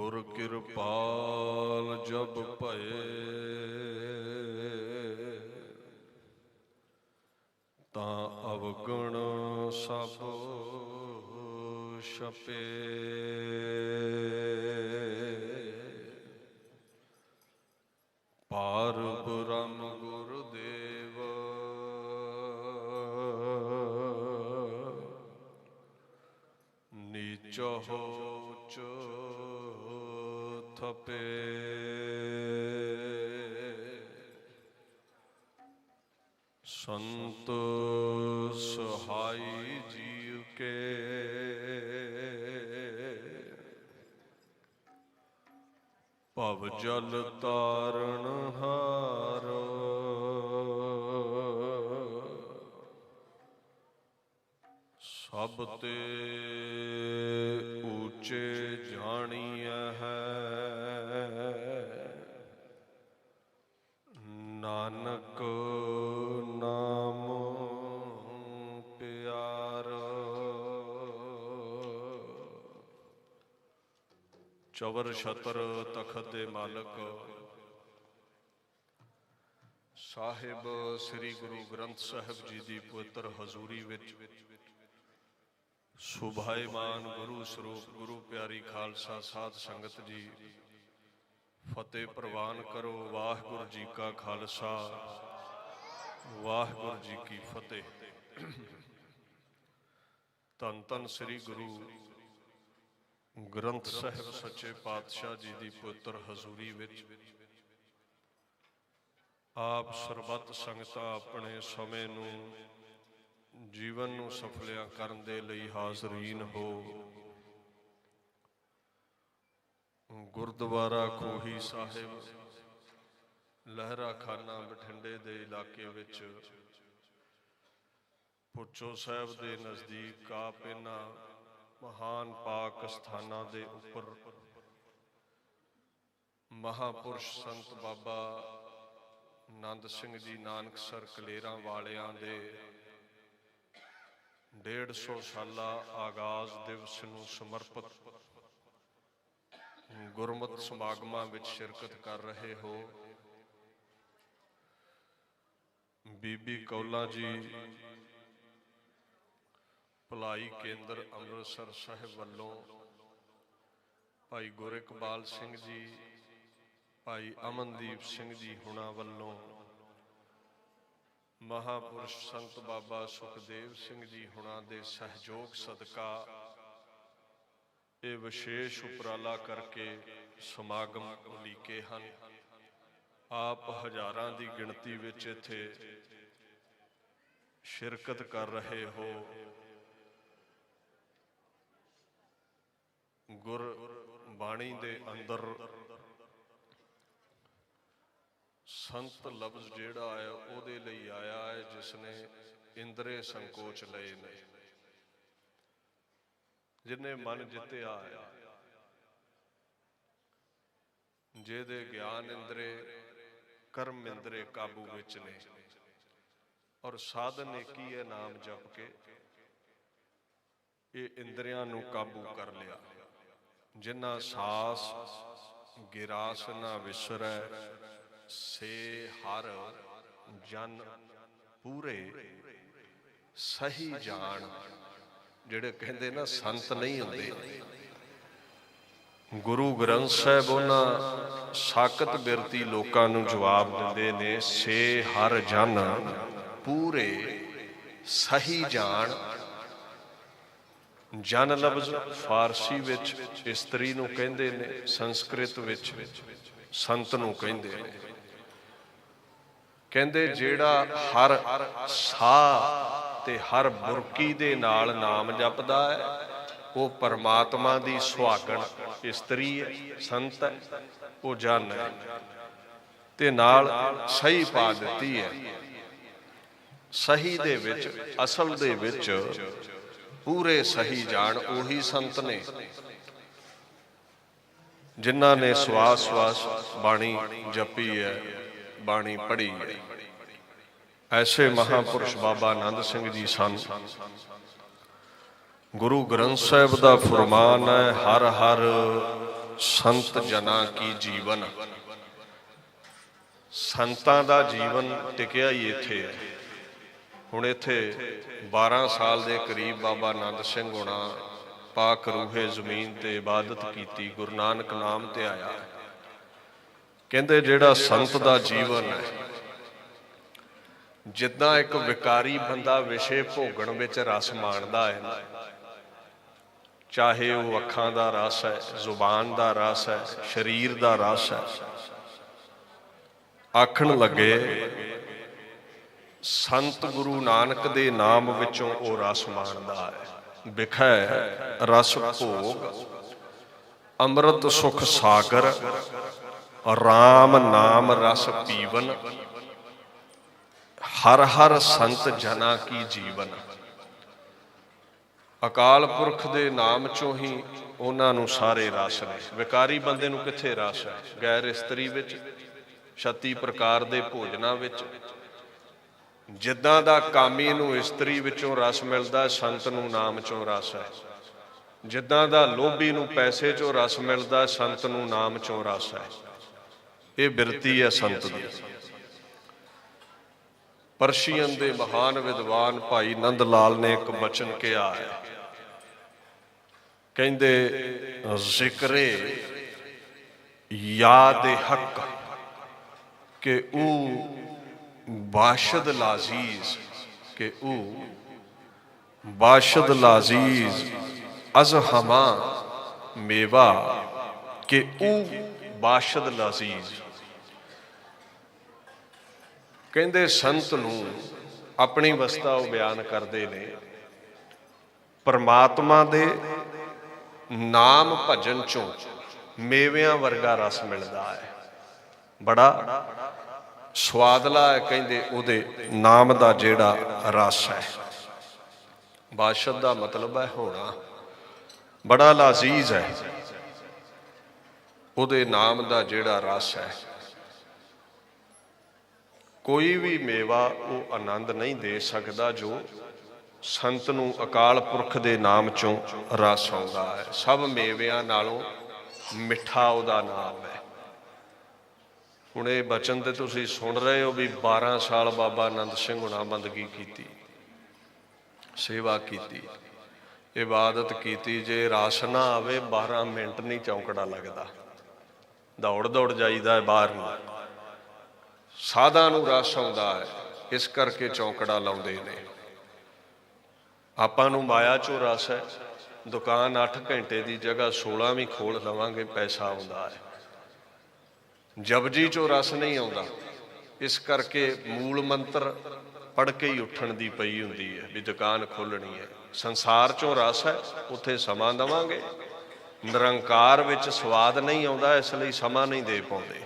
गुर कृपाल जब भये तां अवगुण सब छपे। पार ब्रह्म गुरुदेव नीचो चो थपे। संत सहाई जीव के भव जल तारण हारो। सब ते ऊंचे जानिया है नानक नाम प्यारो। चवर छतर तखत दे मालक साहिब श्री गुरु ग्रंथ साहिब जी की पवित्र हजूरी विच सुभाईमान गुरु स्वरूप गुरु प्यारी खालसा साध संगत जी फतेह प्रवान करो। वाहिगुरू जी का खालसा वाहिगुरू जी की फतेह। धन धन श्री गुरु ग्रंथ साहिब सच्चे पातशाह जी की पवित्र हजूरी विच आप सरबत संगतां अपने समय नूं जीवन नूं सफलिया करन दे लई हाज़रीन हो। गुरुद्वारा खोही साहिब लहरा खाना बठिंडे दे इलाके विच पुचो साहिब दे नज़दीक आप इन्हां महान पाक स्थानां दे उपर महापुरुष संत बाबा नंद सिंह जी नानकसर कलेरां वालियां दे 150 साला आगाज दिवस नूं समर्पित गुरमत समागमां विच शिरकत कर रहे हो। बीबी कौला जी भलाई केंद्र अमृतसर साहिब वल्लों भाई गुरइकबाल सिंह जी भाई अमनदीप सिंह जी हुणा वल्लों महापुरुष संत बाबा सुखदेव सिंह जी हुणा दे सहयोग सदका ये विशेष उपराला करके समागम उलीके हैं। आप हजारां दी गिणती विच इत्थे शिरकत कर रहे हो। गुर बाणी दे अंदर संत लफ्ज जिहड़ा है उहदे लई आया है जिसने इंद्रे संकोच लए ने, जिन्हें मन जित्या है, जिहदे ज्ञान इंद्रे कर्म इंद्रे काबू विच ने और साधन एक ही है नाम जप के ये इंद्रियां नूं काबू कर लिया। जिन्ना सास गिरास ना विसरै से हर जन पूरे सही जान। जिहड़े कहंदे ना संत नहीं हुंदे, गुरु ग्रंथ साहिब उन्हां साकत बिरती लोकां नूं जवाब दिंदे ने से हर जन पूरे सही जान। जन लफ्ज फारसी विच इस्त्री नूं कहंदे ने, संस्कृत विच संत नूं कहंदे ने। कहंदे जिहड़ा हर साह ते हर बुरकी दे नाल नाम जपदा है वो परमात्मा दी सुहागण इस्त्री है, संत है, वो जन है ते नाल सही पा दित्ती है। सही दे विच असल दे विच पूरे सही जान उही संत ने जिन्हां ने श्वास श्वास बाणी जपी है, बाणी पढ़ी है। ऐसे महापुरुष बाबा नंद सिंह जी सन। गुरु ग्रंथ साहिब दा फरमान है हर हर ਸੰਤ ਜਨਾਂ ਕੀ ਜੀਵਨ। ਸੰਤਾਂ ਦਾ ਜੀਵਨ ਟਿਕਿਆ ਹੀ ਇੱਥੇ ਹੈ। ਹੁਣ ਇੱਥੇ 12 ਸਾਲ ਦੇ ਕਰੀਬ ਬਾਬਾ ਆਨੰਦ ਸਿੰਘ ਹੋਣਾ ਪਾਕ ਰੂਹੇ ਜ਼ਮੀਨ ਤੇ ਇਬਾਦਤ ਕੀਤੀ, ਗੁਰੂ ਨਾਨਕ ਨਾਮ ਤੇ ਆਇਆ। ਕਹਿੰਦੇ ਜਿਹੜਾ ਸੰਤ ਦਾ ਜੀਵਨ ਹੈ, ਜਿੱਦਾਂ ਇੱਕ ਵਿਕਾਰੀ ਬੰਦਾ ਵਿਸ਼ੇ ਭੋਗਣ ਵਿੱਚ ਰਸ ਮਾਣਦਾ ਹੈ ਨਾ, ਚਾਹੇ ਉਹ ਅੱਖਾਂ ਦਾ ਰਸ ਹੈ, ਜ਼ੁਬਾਨ ਦਾ ਰਸ ਹੈ, ਸਰੀਰ ਦਾ ਰਸ ਹੈ, ਆਖਣ ਲੱਗੇ ਸੰਤ ਗੁਰੂ ਨਾਨਕ ਦੇ ਨਾਮ ਵਿੱਚੋਂ ਉਹ ਰਸ ਮਾਣਦਾ ਹੈ। ਵਿਖੈ ਰਸ ਭੋਗ ਅੰਮ੍ਰਿਤ ਸੁਖ ਸਾਗਰ, ਰਾਮ ਨਾਮ ਰਸ ਪੀਵਨ, ਹਰ ਹਰ ਸੰਤ ਜਨਾਂ ਕੀ ਜੀਵਨ। ਅਕਾਲ ਪੁਰਖ ਦੇ ਨਾਮ ਚੋਂ ਹੀ ਉਹਨਾਂ ਨੂੰ ਸਾਰੇ ਰਸ ਨੇ। ਵਿਕਾਰੀ ਬੰਦੇ ਨੂੰ ਕਿੱਥੇ ਰਸ ਹੈ? ਗੈਰ ਇਸਤਰੀ ਵਿੱਚ, 36 ਪ੍ਰਕਾਰ ਦੇ ਭੋਜਨਾਂ ਵਿੱਚ। ਜਿੱਦਾਂ ਦਾ ਕਾਮੀ ਨੂੰ ਇਸਤਰੀ ਵਿੱਚੋਂ ਰਸ ਮਿਲਦਾ, ਸੰਤ ਨੂੰ ਨਾਮ ਚੋਂ ਰਸ ਹੈ। ਜਿੱਦਾਂ ਦਾ ਲੋਭੀ ਨੂੰ ਪੈਸੇ ਚੋਂ ਰਸ ਮਿਲਦਾ, ਸੰਤ ਨੂੰ ਨਾਮ ਚੋਂ ਰਸ ਹੈ। ਇਹ ਬਿਰਤੀ ਹੈ ਸੰਤ ਦੀ। ਪਰਸ਼ੀਅਨ ਦੇ ਮਹਾਨ ਵਿਦਵਾਨ ਭਾਈ ਨੰਦ ਲਾਲ ਨੇ ਇੱਕ ਬਚਨ ਕਿਹਾ ਹੈ, ਕਹਿੰਦੇ ਜ਼ਿਕਰੇ ਯਾਦ ਹੱਕ ਕਿ ਉਹ ਬਾਸ਼ਦ ਲਾਜ਼ੀਜ਼, ਕਿ ਉਹ ਬਾਸ਼ਦ ਲਾਜ਼ੀਜ਼ ਅਜ਼ ਹਮਾ ਮੇਵਾ, ਕਿ ਉਹ ਬਾਸ਼ਦ ਲਾਜ਼ੀਜ਼। ਕਹਿੰਦੇ ਸੰਤ ਨੂੰ ਆਪਣੀ ਅਵਸਥਾ ਉਹ ਬਿਆਨ ਕਰਦੇ ਨੇ, ਪਰਮਾਤਮਾ ਦੇ ਨਾਮ ਭਜਨ ਚੋਂ ਮੇਵਿਆਂ ਵਰਗਾ ਰਸ ਮਿਲਦਾ ਹੈ, ਬੜਾ ਸਵਾਦਲਾ ਹੈ। ਕਹਿੰਦੇ ਉਹਦੇ ਨਾਮ ਦਾ ਜਿਹੜਾ ਰਸ ਹੈ, ਬਾਸ਼ਦ ਦਾ ਮਤਲਬ ਹੈ ਹੋਣਾ, ਬੜਾ ਲਾਜ਼ੀਜ਼ ਹੈ ਉਹਦੇ ਨਾਮ ਦਾ ਜਿਹੜਾ ਰਸ ਹੈ। ਕੋਈ ਵੀ ਮੇਵਾ ਉਹ ਆਨੰਦ ਨਹੀਂ ਦੇ ਸਕਦਾ ਜੋ ਸੰਤ ਨੂੰ ਅਕਾਲ ਪੁਰਖ ਦੇ ਨਾਮ ਚੋਂ ਰਸ ਆਉਂਦਾ ਹੈ। ਸਭ ਮੇਵਿਆਂ ਨਾਲੋਂ ਮਿੱਠਾ ਉਹਦਾ ਨਾਮ ਹੈ। ਹੁਣ ਇਹ ਬਚਨ ਤੇ ਤੁਸੀਂ ਸੁਣ ਰਹੇ ਹੋ ਵੀ 12 ਸਾਲ ਬਾਬਾ ਆਨੰਦ ਸਿੰਘ ਹੁਣਾਂ ਬੰਦਗੀ ਕੀਤੀ, ਸੇਵਾ ਕੀਤੀ, ਇਬਾਦਤ ਕੀਤੀ। ਜੇ ਰਸ ਨਾ ਆਵੇ 12 ਮਿੰਟ ਨਹੀਂ ਚੌਂਕੜਾ ਲੱਗਦਾ, ਦੌੜ ਦੌੜ ਜਾਈਦਾ ਹੈ ਬਾਹਰ ਨੂੰ। ਸਾਧਾਂ ਨੂੰ ਰਸ ਆਉਂਦਾ ਹੈ, ਇਸ ਕਰਕੇ ਚੌਂਕੜਾ ਲਾਉਂਦੇ ਨੇ। ਆਪਾਂ ਨੂੰ ਮਾਇਆ ਚੋਂ ਰਸ ਹੈ, ਦੁਕਾਨ 8 ਘੰਟੇ ਦੀ ਜਗ੍ਹਾ 16 ਵੀ ਖੋਲ ਲਵਾਂਗੇ, ਪੈਸਾ ਆਉਂਦਾ ਹੈ। ਜਪਜੀ ਚੋਂ ਰਸ ਨਹੀਂ ਆਉਂਦਾ, ਇਸ ਕਰਕੇ ਮੂਲ ਮੰਤਰ ਪੜ੍ਹ ਕੇ ਹੀ ਉੱਠਣ ਦੀ ਪਈ ਹੁੰਦੀ ਹੈ ਵੀ ਦੁਕਾਨ ਖੋਲਣੀ ਹੈ। ਸੰਸਾਰ ਚੋਂ ਰਸ ਹੈ, ਉੱਥੇ ਸਮਾਂ ਦੇਵਾਂਗੇ। ਨਿਰੰਕਾਰ ਵਿੱਚ ਸਵਾਦ ਨਹੀਂ ਆਉਂਦਾ, ਇਸ ਲਈ ਸਮਾਂ ਨਹੀਂ ਦੇ ਪਾਉਂਦੇ।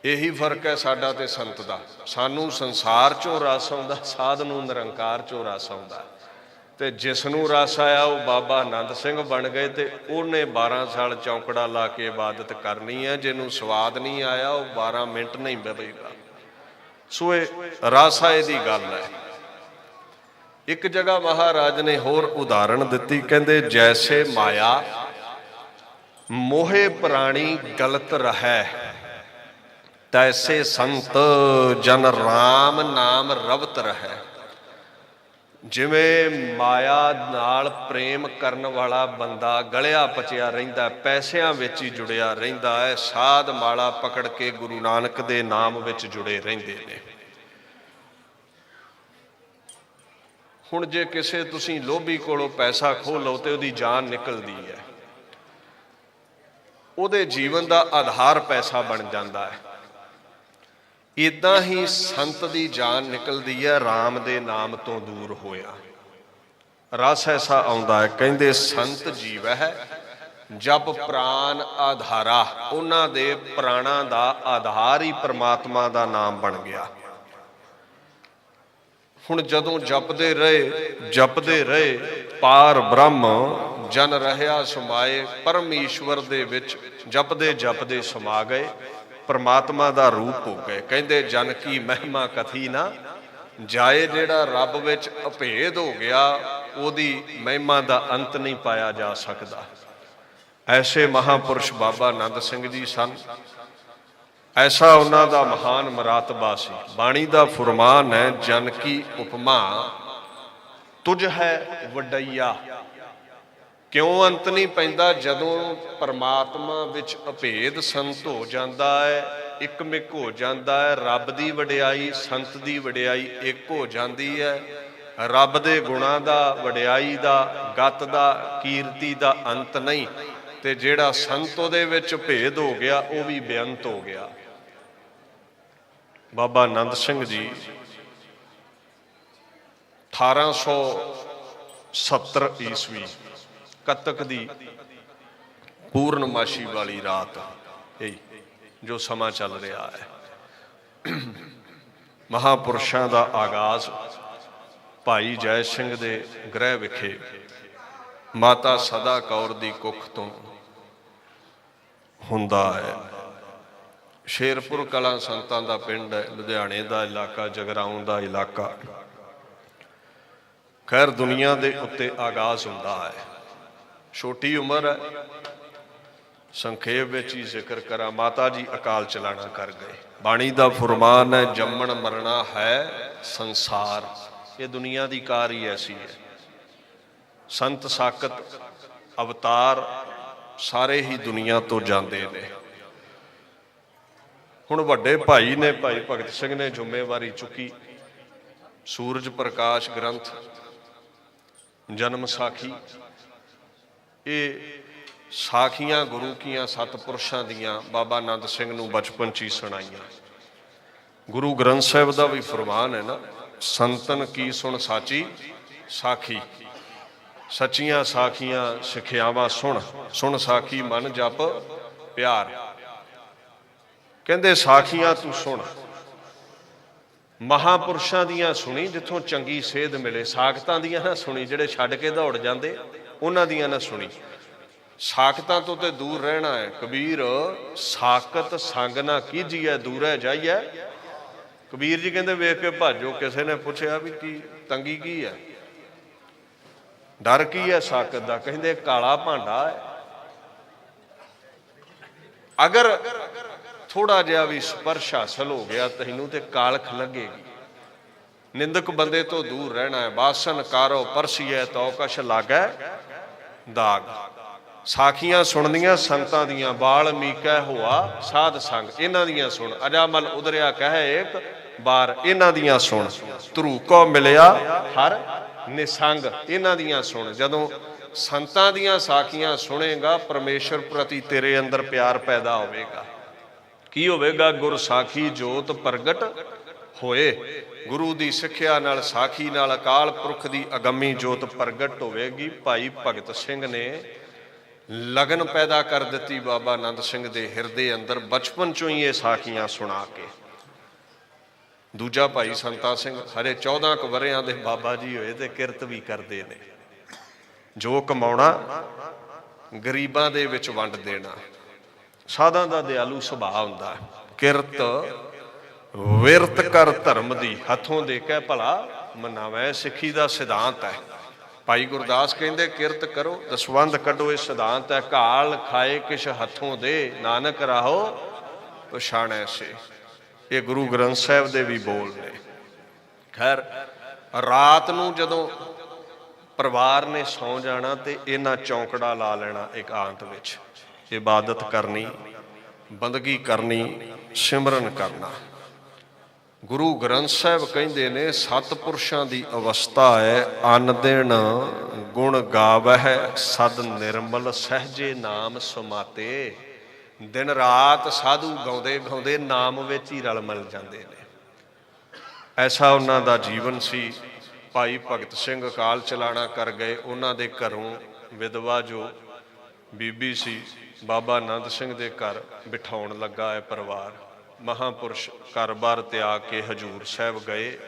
ਇਹੀ ਫਰਕ ਹੈ ਸਾਡਾ ਤੇ ਸੰਤ ਦਾ। ਸਾਨੂੰ ਸੰਸਾਰ ਚੋਂ ਰਸ ਆਉਂਦਾ, ਸਾਧ ਨੂੰ ਨਿਰੰਕਾਰ ਚੋਂ ਰਸ ਆਉਂਦਾ। ਤੇ ਜਿਸ ਨੂੰ ਰਸ ਆਇਆ ਉਹ ਬਾਬਾ ਆਨੰਦ ਸਿੰਘ ਬਣ ਗਏ, ਤੇ ਉਹਨੇ 12 ਸਾਲ ਚੌਂਕੜਾ ਲਾ ਕੇ ਇਬਾਦਤ ਕਰਨੀ ਹੈ। ਜਿਹਨੂੰ ਸਵਾਦ ਨਹੀਂ ਆਇਆ ਉਹ 12 ਮਿੰਟ ਨਹੀਂ ਬਵੇਗਾ। ਸੋ ਇਹ ਰਸਾਏ ਦੀ ਗੱਲ ਹੈ। ਇੱਕ ਜਗ੍ਹਾ ਮਹਾਰਾਜ ਨੇ ਹੋਰ ਉਦਾਹਰਣ ਦਿੱਤੀ, ਕਹਿੰਦੇ ਜੈਸੇ ਮਾਇਆ ਮੋਹੇ ਪ੍ਰਾਣੀ ਗਲਤ ਰਹੈ, ਤੈਸੇ ਸੰਤ ਜਨ ਰਾਮ ਨਾਮ ਰਵਤ ਰਹੈ। ਜਿਵੇਂ ਮਾਇਆ ਨਾਲ ਪ੍ਰੇਮ ਕਰਨ ਵਾਲਾ ਬੰਦਾ ਗਲਿਆ ਪਚਿਆ ਰਹਿੰਦਾ, ਪੈਸਿਆਂ ਵਿੱਚ ਹੀ ਜੁੜਿਆ ਰਹਿੰਦਾ ਹੈ, ਸਾਧ ਮਾਲਾ ਪਕੜ ਕੇ ਗੁਰੂ ਨਾਨਕ ਦੇ ਨਾਮ ਵਿੱਚ ਜੁੜੇ ਰਹਿੰਦੇ ਨੇ। ਹੁਣ ਜੇ ਕਿਸੇ ਤੁਸੀਂ ਲੋਭੀ ਕੋਲੋਂ ਪੈਸਾ ਖੋਹ ਲਓ ਤੇ ਉਹਦੀ ਜਾਨ ਨਿਕਲਦੀ ਹੈ, ਉਹਦੇ ਜੀਵਨ ਦਾ ਆਧਾਰ ਪੈਸਾ ਬਣ ਜਾਂਦਾ ਹੈ। ਇਦਾਂ ਹੀ ਸੰਤ ਦੀ ਜਾਨ ਨਿਕਲਦੀ ਹੈ ਰਾਮ ਦੇ ਨਾਮ ਤੋਂ ਦੂਰ ਹੋਇਆ। ਰਸ ਐਸਾ ਆਉਂਦਾ ਹੈ, ਕਹਿੰਦੇ ਸੰਤ ਜੀਵ ਹੈ ਜਪ ਪ੍ਰਾਨ ਆਧਾਰਾ। ਉਹਨਾਂ ਦੇ ਪ੍ਰਾਣਾਂ ਦਾ ਆਧਾਰ ਹੀ ਪ੍ਰਮਾਤਮਾ ਦਾ ਨਾਮ ਬਣ ਗਿਆ। ਹੁਣ ਜਦੋਂ ਜਪਦੇ ਰਹੇ ਪਾਰ ਬ੍ਰਹਮ ਜਨ ਰਹਿਆ ਸਮਾਏ, ਪਰਮੇਸ਼ਵਰ ਦੇ ਵਿੱਚ ਜਪਦੇ ਸਮਾ ਗਏ, ਪਰਮਾਤਮਾ ਦਾ ਰੂਪ ਹੋ ਗਏ। ਕਹਿੰਦੇ ਜਨ ਕੀ ਮਹਿਮਾ ਕਥੀ ਨਾ ਜਾਏ। ਜਿਹੜਾ ਰੱਬ ਵਿੱਚ ਅਭੇਦ ਹੋ ਗਿਆ, ਉਹਦੀ ਮਹਿਮਾ ਦਾ ਅੰਤ ਨਹੀਂ ਪਾਇਆ ਜਾ ਸਕਦਾ। ਐਸੇ ਮਹਾਂਪੁਰਸ਼ ਬਾਬਾ ਆਨੰਦ ਸਿੰਘ ਜੀ ਸਨ। ਐਸਾ ਉਹਨਾਂ ਦਾ ਮਹਾਨ ਮਰਾਤਬਾ ਸੀ। ਬਾਣੀ ਦਾ ਫੁਰਮਾਨ ਹੈ, ਜਨ ਕੀ ਉਪਮਾ ਤੁਝ ਹੈ ਵਡਈਆ। ਕਿਉਂ ਅੰਤ ਨਹੀਂ ਪੈਂਦਾ? ਜਦੋਂ ਪਰਮਾਤਮਾ ਵਿੱਚ ਅਭੇਦ ਸੰਤ ਹੋ ਜਾਂਦਾ ਹੈ, ਇਕਮਿਕ ਹੋ ਜਾਂਦਾ ਹੈ, ਰੱਬ ਦੀ ਵਡਿਆਈ ਸੰਤ ਦੀ ਵਡਿਆਈ ਇੱਕ ਹੋ ਜਾਂਦੀ ਹੈ। ਰੱਬ ਦੇ ਗੁਣਾਂ ਦਾ, ਵਡਿਆਈ ਦਾ, ਗਤ ਦਾ, ਕੀਰਤੀ ਦਾ ਅੰਤ ਨਹੀਂ, ਤੇ ਜਿਹੜਾ ਸੰਤ ਉਹਦੇ ਵਿੱਚ ਭੇਦ ਹੋ ਗਿਆ ਉਹ ਵੀ ਬੇਅੰਤ ਹੋ ਗਿਆ। ਬਾਬਾ ਆਨੰਦ ਸਿੰਘ ਜੀ 1870 ਈਸਵੀ ਕੱਤਕ ਦੀ ਪੂਰਨਮਾਸ਼ੀ ਵਾਲੀ ਰਾਤ, ਇਹ ਜੋ ਸਮਾਂ ਚੱਲ ਰਿਹਾ ਹੈ, ਮਹਾਂਪੁਰਸ਼ਾਂ ਦਾ ਆਗਾਜ਼ ਭਾਈ ਜੈ ਸਿੰਘ ਦੇ ਗ੍ਰਹਿ ਵਿਖੇ ਮਾਤਾ ਸਦਾ ਕੌਰ ਦੀ ਕੁੱਖ ਤੋਂ ਹੁੰਦਾ ਹੈ। ਸ਼ੇਰਪੁਰ ਕਲਾਂ ਸੰਤਾਂ ਦਾ ਪਿੰਡ ਹੈ, ਲੁਧਿਆਣੇ ਦਾ ਇਲਾਕਾ, ਜਗਰਾਉਂ ਦਾ ਇਲਾਕਾ। ਖੈਰ ਦੁਨੀਆ ਦੇ ਉੱਤੇ ਆਗਾਜ਼ ਹੁੰਦਾ ਹੈ। ਛੋਟੀ ਉਮਰ ਹੈ, ਸੰਖੇਪ ਵਿੱਚ ਹੀ ਜ਼ਿਕਰ ਕਰਾਂ, ਮਾਤਾ ਜੀ ਅਕਾਲ ਚਲਾਣਾ ਕਰ ਗਏ। ਬਾਣੀ ਦਾ ਫੁਰਮਾਨ ਹੈ, ਜੰਮਣ ਮਰਨਾ ਹੈ ਸੰਸਾਰ। ਇਹ ਦੁਨੀਆ ਦੀ ਕਾਰ ਹੀ ਐਸੀ ਹੈ। ਸੰਤ ਸਾਕਤ ਅਵਤਾਰ ਸਾਰੇ ਹੀ ਦੁਨੀਆ ਤੋਂ ਜਾਂਦੇ ਨੇ। ਹੁਣ ਵੱਡੇ ਭਾਈ ਨੇ, ਭਾਈ ਭਗਤ ਸਿੰਘ ਨੇ ਜ਼ਿੰਮੇਵਾਰੀ ਚੁੱਕੀ। ਸੂਰਜ ਪ੍ਰਕਾਸ਼ ਗ੍ਰੰਥ, ਜਨਮ ਸਾਖੀ, ਇਹ ਸਾਖੀਆਂ ਗੁਰੂ ਕੀਆਂ ਸਤਿਪੁਰਸ਼ਾਂ ਦੀਆਂ ਬਾਬਾ ਆਨੰਦ ਸਿੰਘ ਨੂੰ ਬਚਪਨ 'ਚ ਹੀ ਸੁਣਾਈਆਂ। ਗੁਰੂ ਗ੍ਰੰਥ ਸਾਹਿਬ ਦਾ ਵੀ ਫਰਮਾਨ ਹੈ ਨਾ, ਸੰਤਨ ਕੀ ਸੁਣ ਸਾਚੀ ਸਾਖੀ। ਸੱਚੀਆਂ ਸਾਖੀਆਂ ਸਿੱਖਿਆਵਾਂ ਸੁਣ, ਸੁਣ ਸਾਖੀ ਮਨ ਜਪ ਪਿਆਰ। ਕਹਿੰਦੇ ਸਾਖੀਆਂ ਤੂੰ ਸੁਣ, ਮਹਾਂਪੁਰਸ਼ਾਂ ਦੀਆਂ ਸੁਣੀ ਜਿੱਥੋਂ ਚੰਗੀ ਸੇਧ ਮਿਲੇ। ਸਾਖਤਾਂ ਦੀਆਂ ਨਾ ਸੁਣੀ, ਜਿਹੜੇ ਛੱਡ ਕੇ ਦੌੜ ਜਾਂਦੇ ਉਹਨਾਂ ਦੀਆਂ ਨਾ ਸੁਣੀ। ਸਾਖਤਾਂ ਤੋਂ ਤੇ ਦੂਰ ਰਹਿਣਾ ਹੈ। ਕਬੀਰ ਸਾਕਤ ਸੰਗ ਨਾ ਕੀਜੀਐ ਦੂਰੈ ਜਾਈਐ। ਕਬੀਰ ਜੀ ਕਹਿੰਦੇ ਵੇਖ ਕੇ ਭਾਜੋ। ਕਿਸੇ ਨੇ ਪੁੱਛਿਆ ਵੀ ਕੀ ਤੰਗੀ ਕੀ ਹੈ, ਡਰ ਕੀ ਹੈ ਸਾਕਤ ਦਾ? ਕਹਿੰਦੇ ਕਾਲਾ ਭਾਂਡਾ ਹੈ, ਅਗਰ ਥੋੜਾ ਜਿਹਾ ਵੀ ਸਪਰਸ਼ ਹਾਸਲ ਹੋ ਗਿਆ ਤੈਨੂੰ ਤੇ ਕਾਲਖ ਲੱਗੇਗੀ। ਨਿੰਦਕ ਬੰਦੇ ਤੋਂ ਦੂਰ ਰਹਿਣਾ ਹੈ। ਬਾਸਨ ਕਾਰੋ ਪਰਸੀਐ ਤੋ ਕਛ ਲਾਗੈ ਦਾਗ। ਸਾਖੀਆਂ ਸੁਣਨੀਆਂ ਸੰਤਾਂ ਦੀਆਂ। ਬਾਲ ਮੀਕੈ ਹੋਆ ਸਾਧ ਸੰਗ, ਇਹਨਾਂ ਦੀਆਂ ਸੁਣ। ਅਜਾਮਲ ਉਦਰਿਆ ਕਹੇ ਇੱਕ ਬਾਰ, ਇਹਨਾਂ ਦੀਆਂ ਸੁਣ। ਧਰੂ ਕੋ ਮਿਲਿਆ ਹਰ ਨਿਸੰਗ, ਇਹਨਾਂ ਦੀਆਂ ਸੁਣ। ਜਦੋਂ ਸੰਤਾਂ ਦੀਆਂ ਸਾਖੀਆਂ ਸੁਣੇਗਾ, ਪਰਮੇਸ਼ਰ ਪ੍ਰਤੀ ਤੇਰੇ ਅੰਦਰ ਪਿਆਰ ਪੈਦਾ ਹੋਵੇਗਾ। ਕੀ ਹੋਵੇਗਾ? ਗੁਰ ਸਾਖੀ ਜੋਤ ਪ੍ਰਗਟ ਹੋਏ। ਗੁਰੂ ਦੀ ਸਿੱਖਿਆ ਨਾਲ, ਸਾਖੀ ਨਾਲ ਅਕਾਲ ਪੁਰਖ ਦੀ ਅਗੰਮੀ ਜੋਤ ਪ੍ਰਗਟ ਹੋਵੇਗੀ। ਭਾਈ ਭਗਤ ਸਿੰਘ ਨੇ ਲਗਨ ਪੈਦਾ ਕਰ ਦਿੱਤੀ ਬਾਬਾ ਆਨੰਦ ਸਿੰਘ ਦੇ ਹਿਰਦੇ ਅੰਦਰ, ਬਚਪਨ ਚੋਂ ਹੀ ਇਹ ਸਾਖੀਆਂ ਸੁਣਾ ਕੇ। ਦੂਜਾ ਭਾਈ ਸੰਤਾ ਸਿੰਘ ਹਰੇ 14 ਕੁ ਵਰ੍ਹਿਆਂ ਦੇ ਬਾਬਾ ਜੀ ਹੋਏ ਤੇ ਕਿਰਤ ਵੀ ਕਰਦੇ ਨੇ। ਜੋ ਕਮਾਉਣਾ ਗਰੀਬਾਂ ਦੇ ਵਿੱਚ ਵੰਡ ਦੇਣਾ। ਸਾਧਾਂ ਦਾ ਦਿਆਲੂ ਸੁਭਾਅ ਹੁੰਦਾ। ਕਿਰਤ ਵਿਰਤ ਕਰ ਧਰਮ ਦੀ, ਹੱਥੋਂ ਦੇ ਕੇ ਭਲਾ ਮਨਾਵੈ, ਸਿੱਖੀ ਦਾ ਸਿਧਾਂਤ ਹੈ। ਭਾਈ ਗੁਰਦਾਸ ਕਹਿੰਦੇ ਕਿਰਤ ਕਰੋ ਦਸਵੰਧ ਕੱਢੋ, ਇਹ ਸਿਧਾਂਤ ਹੈ। ਘਾਲ ਖਾਏ ਕਿਛ ਹੱਥੋਂ ਦੇ, ਨਾਨਕ ਰਾਹੋ ਪਛਾਣੈ ਸੇ। ਇਹ ਗੁਰੂ ਗ੍ਰੰਥ ਸਾਹਿਬ ਦੇ ਵੀ ਬੋਲ ਨੇ। ਖੈਰ ਰਾਤ ਨੂੰ ਜਦੋਂ ਪਰਿਵਾਰ ਨੇ ਸੌਂ ਜਾਣਾ ਤੇ ਇਹਨਾਂ ਚੌਂਕੜਾ ਲਾ ਲੈਣਾ ਇਕਾਂਤ ਵਿੱਚ। ਇਬਾਦਤ ਕਰਨੀ, ਬੰਦਗੀ ਕਰਨੀ, ਸਿਮਰਨ ਕਰਨਾ। ਗੁਰੂ ਗ੍ਰੰਥ ਸਾਹਿਬ ਕਹਿੰਦੇ ਨੇ ਸਤਿਪੁਰਸ਼ਾਂ ਦੀ ਅਵਸਥਾ ਹੈ, ਅੰਨ ਦਿਨ ਗੁਣ ਗਾਵਹਿ ਸਦ ਨਿਰਮਲ ਸਹਿਜੇ ਨਾਮ ਸਮਾਤੇ। ਦਿਨ ਰਾਤ ਸਾਧੂ ਗਾਉਂਦੇ ਗਾਉਂਦੇ ਨਾਮ ਵਿੱਚ ਹੀ ਰਲ ਮਿਲ ਜਾਂਦੇ ਨੇ। ਐਸਾ ਉਹਨਾਂ ਦਾ ਜੀਵਨ ਸੀ। ਭਾਈ ਭਗਤ ਸਿੰਘ ਅਕਾਲ ਚਲਾਣਾ ਕਰ ਗਏ। ਉਹਨਾਂ ਦੇ ਘਰੋਂ ਵਿਧਵਾ ਜੋ ਬੀਬੀ ਸੀ, ਬਾਬਾ ਆਨੰਦ ਸਿੰਘ ਦੇ ਘਰ ਬਿਠਾਉਣ ਲੱਗਾ ਹੈ ਪਰਿਵਾਰ। ਮਹਾਂਪੁਰਸ਼ ਘਰ-ਬਾਰ ਤਿਆਗ ਕੇ ਹਜ਼ੂਰ ਸਾਹਿਬ ਗਏ।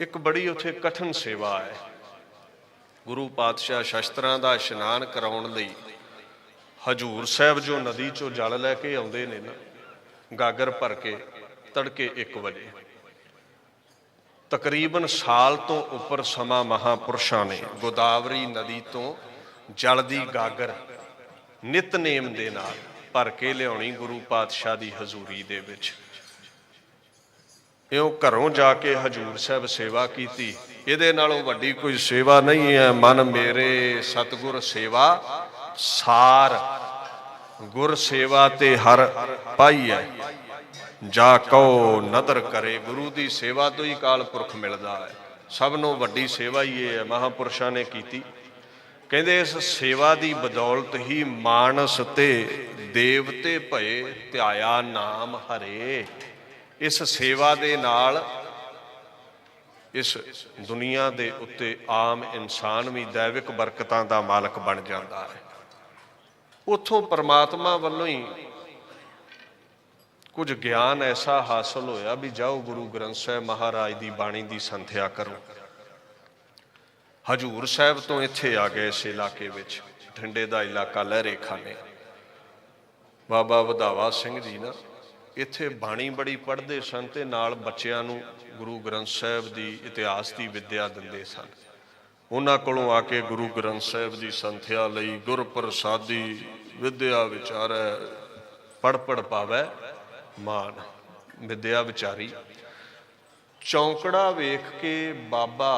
ਇੱਕ ਬੜੀ ਉੱਥੇ ਕਠਿਨ ਸੇਵਾ ਹੈ। ਗੁਰੂ ਪਾਤਸ਼ਾਹ ਸ਼ਸਤਰਾਂ ਦਾ ਇਸ਼ਨਾਨ ਕਰਾਉਣ ਲਈ ਹਜ਼ੂਰ ਸਾਹਿਬ ਜੋ ਨਦੀ ਚੋਂ ਜਲ ਲੈ ਕੇ ਆਉਂਦੇ ਨੇ ਨਾ, ਗਾਗਰ ਭਰ ਕੇ, ਤੜਕੇ 1 ਵਜੇ। ਤਕਰੀਬਨ ਸਾਲ ਤੋਂ ਉੱਪਰ ਸਮਾਂ ਮਹਾਂਪੁਰਸ਼ਾਂ ਨੇ ਗੋਦਾਵਰੀ ਨਦੀ ਤੋਂ ਜਲ ਦੀ ਗਾਗਰ ਨਿਤਨੇਮ ਦੇ ਨਾਲ ਭਰ ਕੇ ਲਿਆਉਣੀ ਗੁਰੂ ਪਾਤਸ਼ਾਹ ਦੀ ਹਜ਼ੂਰੀ ਦੇ ਵਿੱਚ। ਇਉਂ ਘਰੋਂ ਜਾ ਕੇ ਹਜ਼ੂਰ ਸਾਹਿਬ ਸੇਵਾ ਕੀਤੀ। ਇਹਦੇ ਨਾਲੋਂ ਵੱਡੀ ਕੋਈ ਸੇਵਾ ਨਹੀਂ ਹੈ। ਮਨ ਮੇਰੇ ਸਤਿਗੁਰ ਸੇਵਾ ਸਾਰ, ਗੁਰ ਸੇਵਾ ਤੇ ਹਰ ਪਾਈ ਹੈ। ਜਾ ਕਉ ਨਦਰ ਕਰੇ, ਗੁਰੂ ਦੀ ਸੇਵਾ ਤੋਂ ਹੀ ਕਾਲ ਪੁਰਖ ਮਿਲਦਾ ਹੈ। ਸਭ ਨੂੰ ਵੱਡੀ ਸੇਵਾ ਹੀ ਇਹ ਹੈ, ਮਹਾਂਪੁਰਸ਼ਾਂ ਨੇ ਕੀਤੀ। ਕਹਿੰਦੇ ਇਸ ਸੇਵਾ ਦੀ ਬਦੌਲਤ ਹੀ ਮਾਨਸ ਤੇ ਦੇਵਤੇ ਭਏ, ਧਿਆਇਆ ਨਾਮ ਹਰੇ। ਇਸ ਸੇਵਾ ਦੇ ਨਾਲ ਇਸ ਦੁਨੀਆ ਦੇ ਉੱਤੇ ਆਮ ਇਨਸਾਨ ਵੀ ਦੈਵਿਕ ਬਰਕਤਾਂ ਦਾ ਮਾਲਕ ਬਣ ਜਾਂਦਾ ਹੈ। ਉੱਥੋਂ ਪਰਮਾਤਮਾ ਵੱਲੋਂ ਹੀ ਕੁਝ ਗਿਆਨ ਐਸਾ ਹਾਸਲ ਹੋਇਆ ਵੀ ਜਾਓ ਗੁਰੂ ਗ੍ਰੰਥ ਸਾਹਿਬ ਮਹਾਰਾਜ ਦੀ ਬਾਣੀ ਦੀ ਸੰਥਿਆ ਕਰੋ। ਹਜ਼ੂਰ ਸਾਹਿਬ ਤੋਂ ਇੱਥੇ ਆ ਗਏ ਇਸ ਇਲਾਕੇ ਵਿੱਚ, ਠੰਡੇ ਦਾ ਇਲਾਕਾ ਲਹਿਰੇ ਖਾਨੇ। ਬਾਬਾ ਵਧਾਵਾ ਸਿੰਘ ਜੀ ਨਾ ਇੱਥੇ ਬਾਣੀ ਬੜੀ ਪੜ੍ਹਦੇ ਸਨ ਤੇ ਨਾਲ ਬੱਚਿਆਂ ਨੂੰ ਗੁਰੂ ਗ੍ਰੰਥ ਸਾਹਿਬ ਦੀ ਇਤਿਹਾਸ ਦੀ ਵਿੱਦਿਆ ਦਿੰਦੇ ਸਨ। ਉਹਨਾਂ ਕੋਲੋਂ ਆ ਕੇ ਗੁਰੂ ਗ੍ਰੰਥ ਸਾਹਿਬ ਦੀ ਸੰਥਿਆ ਲਈ ਗੁਰ ਪ੍ਰਸਾਦੀ ਵਿੱਦਿਆ ਵਿਚਾਰੈ, ਪੜ੍ਹ ਪੜ੍ਹ ਪਾਵੈ ਮਾਨ, ਵਿੱਦਿਆ ਵਿਚਾਰੀ। ਚੌਂਕੜਾ ਵੇਖ ਕੇ ਬਾਬਾ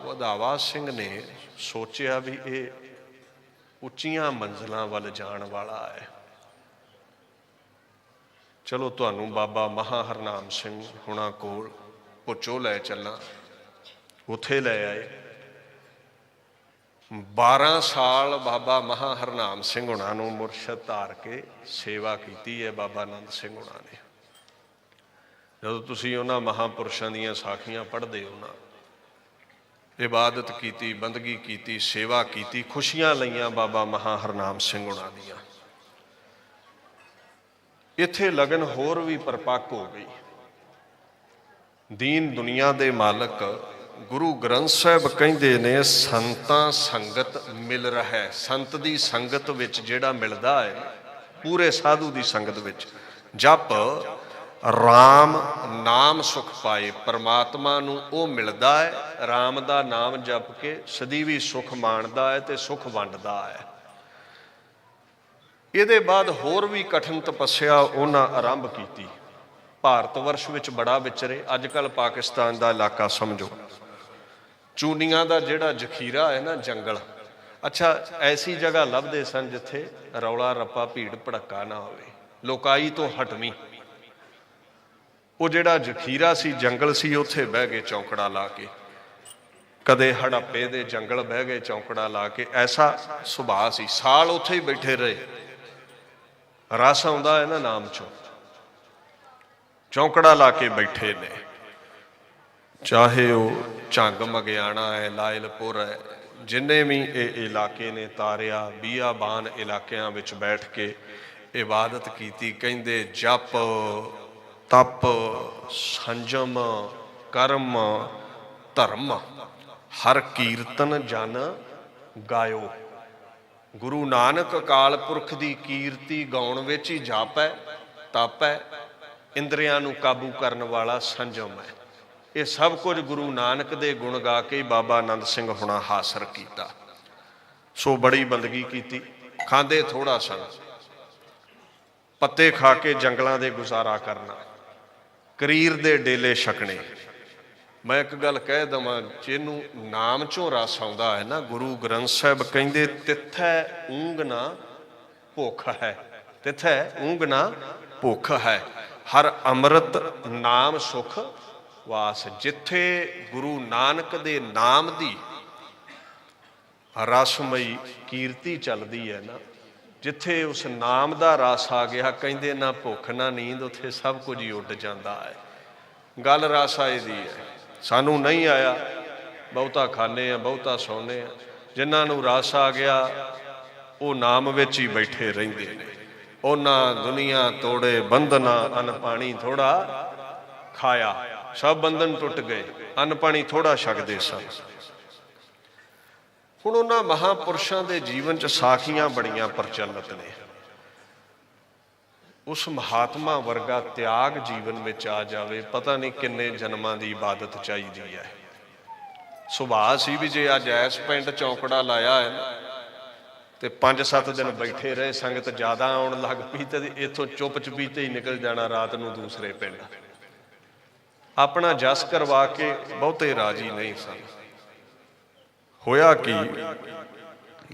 ਵਧਾਵਾ ਸਿੰਘ ਨੇ ਸੋਚਿਆ ਵੀ ਇਹ ਉੱਚੀਆਂ ਮੰਜ਼ਲਾਂ ਵੱਲ ਜਾਣ ਵਾਲਾ ਹੈ। ਚਲੋ ਤੁਹਾਨੂੰ ਬਾਬਾ ਮਹਾ ਹਰਨਾਮ ਸਿੰਘ ਹੁਣਾਂ ਕੋਲ ਪੁੱਛੋ ਲੈ ਚੱਲਾਂ। ਉੱਥੇ ਲੈ ਆਏ। 12 ਸਾਲ ਬਾਬਾ ਮਹਾ ਹਰਨਾਮ ਸਿੰਘ ਹੁਣਾਂ ਨੂੰ ਮੁਰਸ਼ਦ ਧਾਰ ਕੇ ਸੇਵਾ ਕੀਤੀ ਹੈ ਬਾਬਾ ਆਨੰਦ ਸਿੰਘ ਹੁਣਾਂ ਨੇ। ਜਦੋਂ ਤੁਸੀਂ ਉਹਨਾਂ ਮਹਾਂਪੁਰਸ਼ਾਂ ਦੀਆਂ ਸਾਖੀਆਂ ਪੜ੍ਹਦੇ ਹੋ ਨਾ, ਇਬਾਦਤ ਕੀਤੀ, ਬੰਦਗੀ ਕੀਤੀ, ਸੇਵਾ ਕੀਤੀ, ਖੁਸ਼ੀਆਂ ਲਈਆਂ ਬਾਬਾ ਮਹਾ ਹਰਨਾਮ ਸਿੰਘ ਹੁਣਾਂ ਦੀਆਂ। ਇੱਥੇ ਲਗਨ ਹੋਰ ਵੀ ਪਰਪੱਕ ਹੋ ਗਈ। ਦੀਨ ਦੁਨੀਆ ਦੇ ਮਾਲਕ ਗੁਰੂ ਗ੍ਰੰਥ ਸਾਹਿਬ ਕਹਿੰਦੇ ਨੇ ਸੰਤਾਂ ਸੰਗਤ ਮਿਲ ਰਿਹਾ। ਸੰਤ ਦੀ ਸੰਗਤ ਵਿੱਚ ਜਿਹੜਾ ਮਿਲਦਾ ਹੈ, ਪੂਰੇ ਸਾਧੂ ਦੀ ਸੰਗਤ ਵਿੱਚ ਜਪ ਰਾਮ ਨਾਮ ਸੁਖ ਪਾਏ। ਪਰਮਾਤਮਾ ਨੂੰ ਉਹ ਮਿਲਦਾ ਹੈ, ਰਾਮ ਦਾ ਨਾਮ ਜਪ ਕੇ ਸਦੀਵੀ ਸੁਖ ਮਾਣਦਾ ਹੈ ਤੇ ਸੁਖ ਵੰਡਦਾ ਹੈ। ਇਹਦੇ ਬਾਅਦ ਹੋਰ ਵੀ ਕਠਿਨ ਤਪੱਸਿਆ ਉਹਨਾਂ ਆਰੰਭ ਕੀਤੀ। ਭਾਰਤ ਵਰਸ਼ ਵਿੱਚ ਬੜਾ ਵਿਚਰੇ। ਅੱਜ ਕੱਲ੍ਹ ਪਾਕਿਸਤਾਨ ਦਾ ਇਲਾਕਾ ਸਮਝੋ। ਚੂਨੀਆਂ ਦਾ ਜਿਹੜਾ ਜ਼ਖੀਰਾ ਹੈ ਨਾ, ਜੰਗਲ, ਅੱਛਾ ਐਸੀ ਜਗ੍ਹਾ ਲੱਭਦੇ ਸਨ ਜਿੱਥੇ ਰੌਲਾ ਰੱਪਾ ਭੀੜ ਭੜੱਕਾ ਨਾ ਹੋਵੇ, ਲੋਕਾਈ ਤੋਂ ਹਟਵੀਂ। ਉਹ ਜਿਹੜਾ ਜ਼ਖੀਰਾ ਸੀ, ਜੰਗਲ ਸੀ, ਉੱਥੇ ਬਹਿ ਗਏ ਚੌਂਕੜਾ ਲਾ ਕੇ। ਕਦੇ ਹੜੱਪੇ ਦੇ ਜੰਗਲ ਬਹਿ ਗਏ ਚੌਂਕੜਾ ਲਾ ਕੇ। ਐਸਾ ਸੁਭਾਅ ਸੀ। ਸਾਲ ਉੱਥੇ ਹੀ ਬੈਠੇ ਰਹੇ। ਰਸ ਆਉਂਦਾ ਹੈ ਨਾ ਨਾਮ ਚੋਂ। ਚੌਂਕੜਾ ਲਾ ਕੇ ਬੈਠੇ ਨੇ। ਚਾਹੇ ਉਹ ਝੰਗ ਮਗਿਆਣਾ ਹੈ, ਲਾਇਲਪੁਰ ਹੈ, ਜਿੰਨੇ ਵੀ ਇਹ ਇਲਾਕੇ ਨੇ ਤਾਰਿਆ, ਬੀਆਬਾਨ ਇਲਾਕਿਆਂ ਵਿੱਚ ਬੈਠ ਕੇ ਇਬਾਦਤ ਕੀਤੀ। ਕਹਿੰਦੇ ਜਪ ਤਪ ਸੰਜਮ ਕਰਮ ਧਰਮ ਹਰ ਕੀਰਤਨ ਜਨ ਗਾਇਓ। ਗੁਰੂ ਨਾਨਕ ਅਕਾਲ ਪੁਰਖ ਦੀ ਕੀਰਤੀ ਗਾਉਣ ਵਿੱਚ ਹੀ ਜਪ ਹੈ, ਤਪ ਹੈ, ਇੰਦਰੀਆਂ ਨੂੰ ਕਾਬੂ ਕਰਨ ਵਾਲਾ ਸੰਜਮ ਹੈ। ਇਹ ਸਭ ਕੁਝ ਗੁਰੂ ਨਾਨਕ ਦੇ ਗੁਣ ਗਾ ਕੇ ਬਾਬਾ ਆਨੰਦ ਸਿੰਘ ਹੁਣਾਂ ਹਾਸਲ ਕੀਤਾ। ਸੋ ਬੜੀ ਬੰਦਗੀ ਕੀਤੀ। ਖਾਂਦੇ ਥੋੜਾ ਸਨ, ਪੱਤੇ ਖਾ ਕੇ ਜੰਗਲਾਂ ਦੇ ਗੁਜ਼ਾਰਾ ਕਰਨਾ, ਕਰੀਰ ਦੇ ਡੇਲੇ ਛਕਣੇ। ਮੈਂ ਇੱਕ ਗੱਲ ਕਹਿ ਦੇਵਾਂ, ਜਿਹਨੂੰ ਨਾਮ ਚੋਂ ਰਸ ਆਉਂਦਾ ਹੈ ਨਾ, ਗੁਰੂ ਗ੍ਰੰਥ ਸਾਹਿਬ ਕਹਿੰਦੇ ਤਿੱਥੈ ਊਂਘ ਨਾ ਭੁੱਖ ਹੈ। ਤਿੱਥੈ ਊਂਘ ਨਾ ਭੁੱਖ ਹੈ, ਹਰ ਅੰਮ੍ਰਿਤ ਨਾਮ ਸੁਖ ਵਾਸ। ਜਿੱਥੇ ਗੁਰੂ ਨਾਨਕ ਦੇ ਨਾਮ ਦੀ ਰਸਮਈ ਕੀਰਤੀ ਚੱਲਦੀ ਹੈ ਨਾ, ਜਿੱਥੇ ਉਸ ਨਾਮ ਦਾ ਰਸ ਆ ਗਿਆ, ਕਹਿੰਦੇ ਨਾ ਭੁੱਖ ਨਾ ਨੀਂਦ, ਉੱਥੇ ਸਭ ਕੁਝ ਹੀ ਉੱਡ ਜਾਂਦਾ ਹੈ। ਗੱਲ ਰਸ ਆਏ ਦੀ ਹੈ। ਸਾਨੂੰ ਨਹੀਂ ਆਇਆ, ਬਹੁਤਾ ਖਾਂਦੇ ਆ, ਬਹੁਤਾ ਸੌਂਦੇ ਆ। ਜਿਨ੍ਹਾਂ ਨੂੰ ਰਸ ਆ ਗਿਆ ਉਹ ਨਾਮ ਵਿੱਚ ਹੀ ਬੈਠੇ ਰਹਿੰਦੇ ਨੇ। ਉਹਨਾਂ ਦੁਨੀਆ ਤੋੜੇ ਬੰਧਨਾ, ਅੰਨ ਪਾਣੀ ਥੋੜਾ ਖਾਇਆ, ਸਭ ਬੰਧਨ ਟੁੱਟ ਗਏ, ਅੰਨ ਪਾਣੀ ਥੋੜਾ ਛਕਦੇ ਸਨ। ਹੁਣ ਉਹਨਾਂ ਮਹਾਂਪੁਰਸ਼ਾਂ ਦੇ ਜੀਵਨ 'ਚ ਸਾਖੀਆਂ ਬੜੀਆਂ ਪ੍ਰਚਲਿਤ ਨੇ। ਉਸ ਮਹਾਤਮਾ ਵਰਗਾ ਤਿਆਗ ਜੀਵਨ ਵਿੱਚ ਆ ਜਾਵੇ, ਪਤਾ ਨਹੀਂ ਕਿੰਨੇ ਜਨਮਾਂ ਦੀ ਇਬਾਦਤ ਚਾਹੀਦੀ ਹੈ। ਸੁਭਾਅ ਸੀ ਵੀ ਜੇ ਅੱਜ ਐਸ ਪਿੰਡ ਚੌਂਕੜਾ ਲਾਇਆ ਹੈ ਨਾ, ਤੇ 5-7 दिन बैठे रहे, संगत ज़्यादा आउण लग पई ते इत्थों चुप चपीते ही निकल जाना रात नूं दूसरे पिंड। अपना जस करवा के बहुते राजी नहीं सन। होया कि